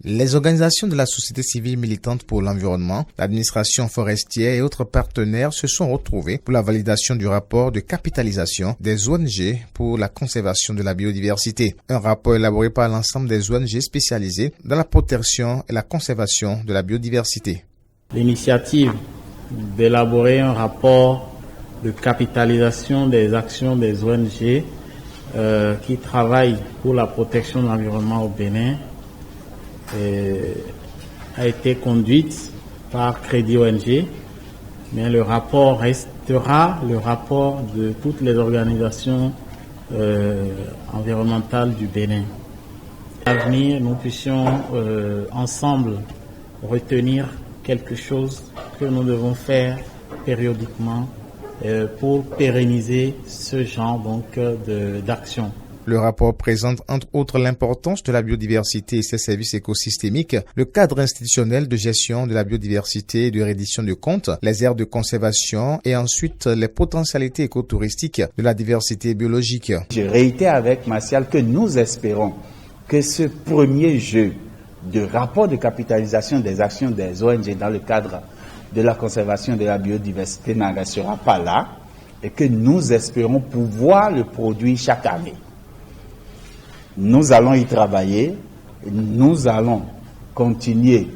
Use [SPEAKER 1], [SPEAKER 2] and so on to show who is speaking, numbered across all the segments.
[SPEAKER 1] Les organisations de la société civile militante pour l'environnement, l'administration forestière et autres partenaires se sont retrouvés pour la validation du rapport de capitalisation des ONG pour la conservation de la biodiversité. Un rapport élaboré par l'ensemble des ONG spécialisées dans la protection et la conservation de la biodiversité.
[SPEAKER 2] L'initiative d'élaborer un rapport de capitalisation des actions des ONG qui travaillent pour la protection de l'environnement au Bénin a été conduite par Crédit ONG, mais le rapport restera le rapport de toutes les organisations environnementales du Bénin. À l'avenir, nous puissions ensemble retenir quelque chose que nous devons faire périodiquement pour pérenniser ce genre d'action.
[SPEAKER 1] Le rapport présente entre autres l'importance de la biodiversité et ses services écosystémiques, le cadre institutionnel de gestion de la biodiversité et de reddition de comptes, les aires de conservation et ensuite les potentialités écotouristiques de la diversité biologique.
[SPEAKER 3] Je réitère avec Martial que nous espérons que ce premier jeu de rapport de capitalisation des actions des ONG dans le cadre de la conservation de la biodiversité n'en restera pas là et que nous espérons pouvoir le produire chaque année. Nous allons y travailler, nous allons continuer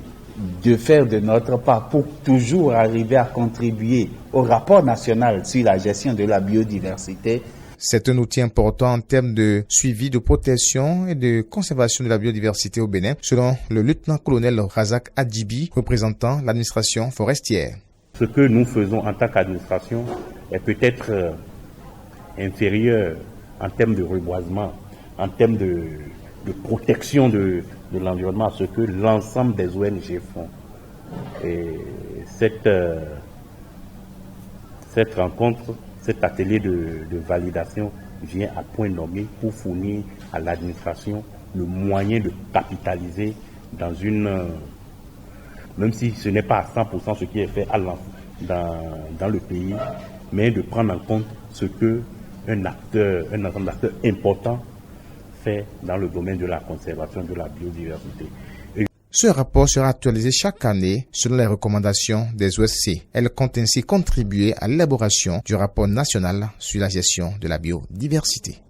[SPEAKER 3] de faire de notre part pour toujours arriver à contribuer au rapport national sur la gestion de la biodiversité.
[SPEAKER 1] C'est un outil important en termes de suivi, de protection et de conservation de la biodiversité au Bénin, selon le lieutenant-colonel Razak Adjibi, représentant l'administration forestière.
[SPEAKER 4] Ce que nous faisons en tant qu'administration est peut-être inférieur en termes de reboisement, en termes de protection de l'environnement à ce que l'ensemble des ONG font. Et cette rencontre, cet atelier de validation vient à point nommé pour fournir à l'administration le moyen de capitaliser dans même si ce n'est pas à 100% ce qui est fait dans le pays, mais de prendre en compte ce que un ensemble d'acteurs importants fait dans le domaine de la conservation de la biodiversité.
[SPEAKER 1] Ce rapport sera actualisé chaque année selon les recommandations des OSC. Elle compte ainsi contribuer à l'élaboration du rapport national sur la gestion de la biodiversité.